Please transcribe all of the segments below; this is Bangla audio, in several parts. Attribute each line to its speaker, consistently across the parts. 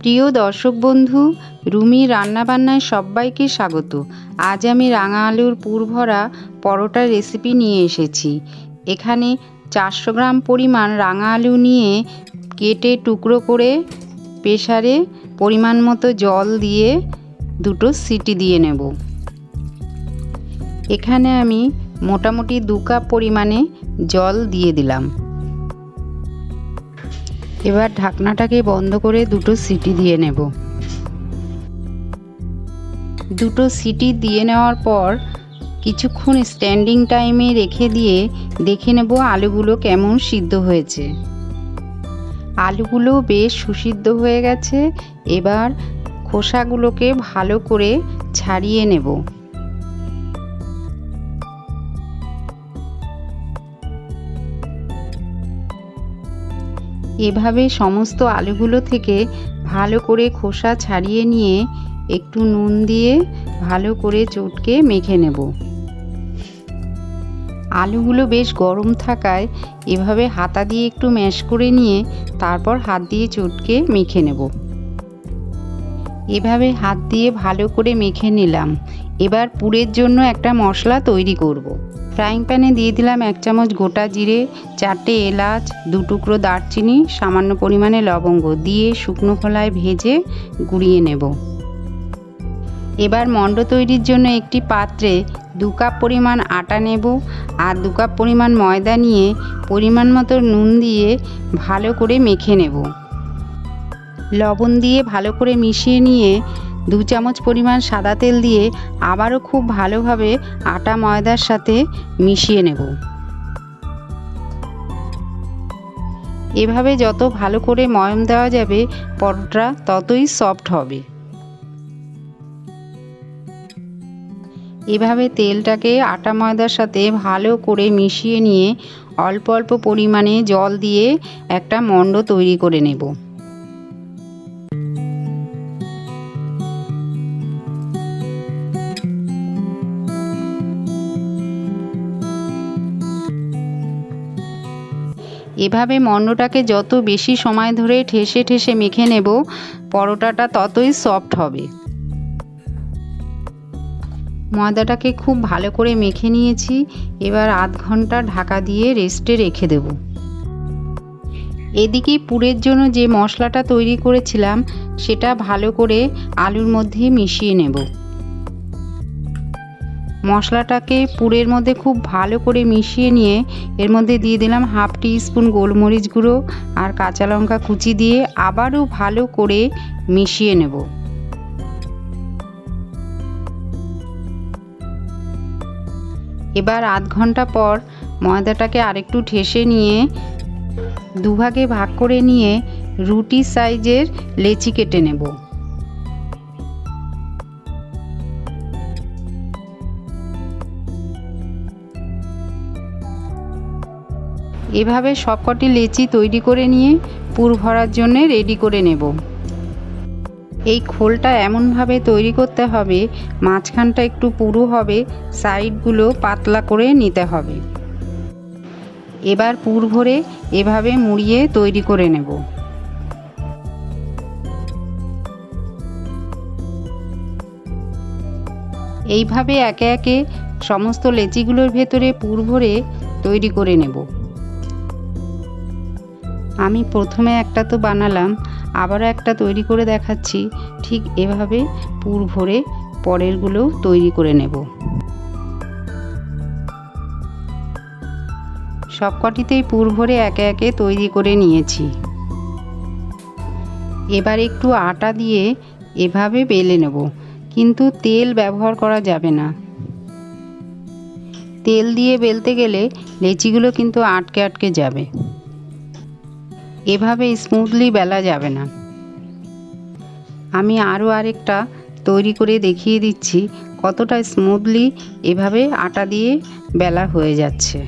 Speaker 1: প্রিয় দর্শক বন্ধু, রুমি রান্নাবান্নায় সবাইকে স্বাগত। আজ আমি রাঙা আলুর পুর ভরা পরোটার রেসিপি নিয়ে এসেছি। এখানে 400 গ্রাম পরিমাণ রাঙা আলু নিয়ে কেটে টুকরো করে প্রেসারে পরিমাণ মতো জল দিয়ে 2 সিটি দিয়ে নেব। এখানে আমি মোটামুটি 2 কাপ পরিমাণে জল দিয়ে দিলাম। এবার ঢাকনাটাকে বন্ধ করে 2 সিটি দিয়ে নেব। 2 সিটি দিয়ে নেওয়ার পর কিছুক্ষণ স্ট্যান্ডিং টাইমে রেখে দিয়ে দেখে নেব আলুগুলো কেমন সিদ্ধ হয়েছে। আলুগুলো বেশ সুসিদ্ধ হয়ে গেছে। এবার খোসাগুলোকে ভালো করে ছাড়িয়ে নেব। এভাবে সমস্ত আলুগুলো থেকে ভালো করে খোসা ছাড়িয়ে নিয়ে একটু নুন দিয়ে ভালো করে চটকে মেখে নেব। আলুগুলো বেশ গরম থাকায় এভাবে হাতা দিয়ে একটু ম্যাশ করে নিয়ে তারপর হাত দিয়ে চটকে মেখে নেব। এভাবে হাত দিয়ে ভালো করে মেখে নিলাম। এবার পুরের জন্য একটা মশলা তৈরি করব। ফ্রাইং প্যানে দিয়ে দিলাম 1 চামচ গোটা জিরে, 4টে এলাচ, 2 টুকরো দারচিনি, সামান্য পরিমাণে লবঙ্গ দিয়ে শুকনো খোলায় ভেজে গুঁড়িয়ে নেব। এবার মণ্ড তৈরির জন্য একটি পাত্রে 2 কাপ পরিমাণ আটা নেব আর 2 কাপ পরিমাণ ময়দা নিয়ে পরিমাণ মতো নুন দিয়ে ভালো করে মেখে নেব। লবণ দিয়ে ভালো করে মিশিয়ে নিয়ে 2 চামচ পরিমাণ সাদা তেল দিয়ে আবারও খুব ভালোভাবে আটা ময়দার সাথে মিশিয়ে নেব। এভাবে যত ভালো করে ময়ম দেওয়া যাবে পরোটা ততই সফট হবে। এভাবে তেলটাকে আটা ময়দার সাথে ভালো করে মিশিয়ে নিয়ে অল্প অল্প পরিমাণে জল দিয়ে একটা মণ্ড তৈরি করে নেব। এভাবে মণ্ডটাকে যত বেশি সময় ধরে ঠেসে ঠেসে মেখে নেব পরোটাটা ততই সফট হবে। ময়দাটাকে খুব ভালো করে মেখে নিয়েছি। এবার আধ ঘন্টা ঢাকা দিয়ে রেস্টে রেখে দেব। এদিকে পুরের জন্য যে মশলাটা তৈরি করেছিলাম সেটা ভালো করে আলুর মধ্যে মিশিয়ে নেব। মশলাটাকে পুরের মধ্যে খুব ভালো করে মিশিয়ে নিয়ে এর মধ্যে দিয়ে দিলাম 1/2 টিস্পুন গোলমরিচ গুঁড়ো আর কাঁচা লঙ্কা কুচি দিয়ে আবারও ভালো করে মিশিয়ে নেব। এবার আধ ঘন্টা পর ময়দাটাকে আরেকটু ঠেসে নিয়ে দুভাগে ভাগ করে নিয়ে রুটি সাইজের লেচি কেটে নেব। এভাবে সবকটি লেচি তৈরি করে নিয়ে পুর ভরার জন্য রেডি করে নেব। এই খোলটা এমনভাবে তৈরি করতে হবে মাঝখানটা একটু পুরু হবে, সাইডগুলো পাতলা করে নিতে হবে। এবার পুর ভরে এভাবে মুড়িয়ে তৈরি করে নেব। এইভাবে একে একে সমস্ত লেচিগুলোর ভেতরে পুর ভরে তৈরি করে নেব। আমি প্রথমে একটা তো বানালাম, আবারও একটা তৈরি করে দেখাচ্ছি। ঠিক এভাবে পুর ভরে পরেরগুলোও তৈরি করে নেব। সবকটিতেই পুর ভরে একে একে তৈরি করে নিয়েছি। এবার একটু আটা দিয়ে এভাবে বেলে নেব, কিন্তু তেল ব্যবহার করা যাবে না। তেল দিয়ে বেলতে গেলে লেচিগুলো কিন্তু আটকে আটকে যাবে। এভাবে স্মুথলি বেলা যাবে না। আমি আরও আরেকটা তৈরি করে দেখিয়ে দিচ্ছি কতটা স্মুথলি এভাবে আটা দিয়ে বেলা হয়ে যাচ্ছে।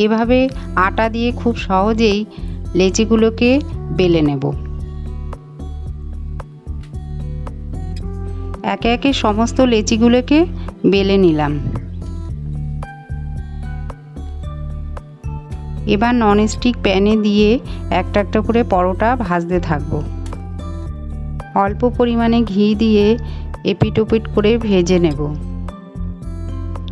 Speaker 1: এভাবে আটা দিয়ে খুব সহজেই লেচিগুলোকে বেলে নেব। একে একে সমস্ত লেচিগুলোকে বেলে নিলাম। এবার ননস্টিক প্যানে দিয়ে একটা একটা করে পরোটা ভাজতে থাকবো। অল্প পরিমাণে ঘি দিয়ে এপিট ওপিট করে ভেজে নেব।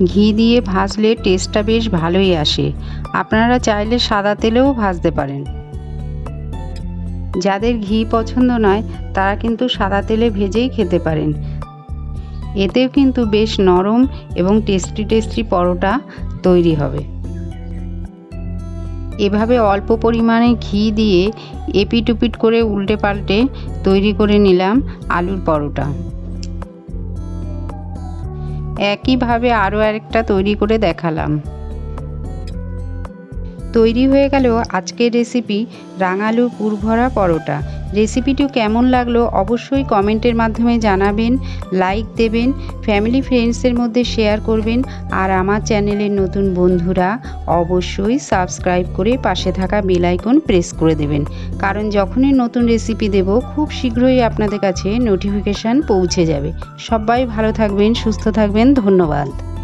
Speaker 1: ঘি দিয়ে ভাজলে টেস্টটা বেশ ভালোই আসে। আপনারা চাইলে সাদা তেলেও ভাজতে পারেন। যাদের ঘি পছন্দ নয় তারা কিন্তু সাদা তেলে ভেজেই খেতে পারেন। এতেও কিন্তু বেশ নরম এবং টেস্টি পরোটা তৈরি হবে। এভাবে অল্প পরিমাণে ঘি দিয়ে এপিট ওপিট করে উল্টে পাল্টে তৈরি করে নিলাম আলুর পরোটা। একইভাবে আরও আরেকটা তৈরি করে দেখালাম। তৈরি হয়ে গেল আজকের রেসিপি রাঙালুর পুরভরা পরোটা। রেসিপিটি কেমন লাগলো অবশ্যই কমেন্টের মাধ্যমে জানাবেন, লাইক দেবেন, ফ্যামিলি ফ্রেন্ডসের মধ্যে শেয়ার করবেন। আর আমার চ্যানেলের নতুন বন্ধুরা অবশ্যই সাবস্ক্রাইব করে পাশে থাকা বেল আইকন প্রেস করে দেবেন, কারণ যখনই নতুন রেসিপি দেব খুব শীঘ্রই আপনাদের কাছে নোটিফিকেশান পৌঁছে যাবে। সবাই ভালো থাকবেন, সুস্থ থাকবেন। ধন্যবাদ।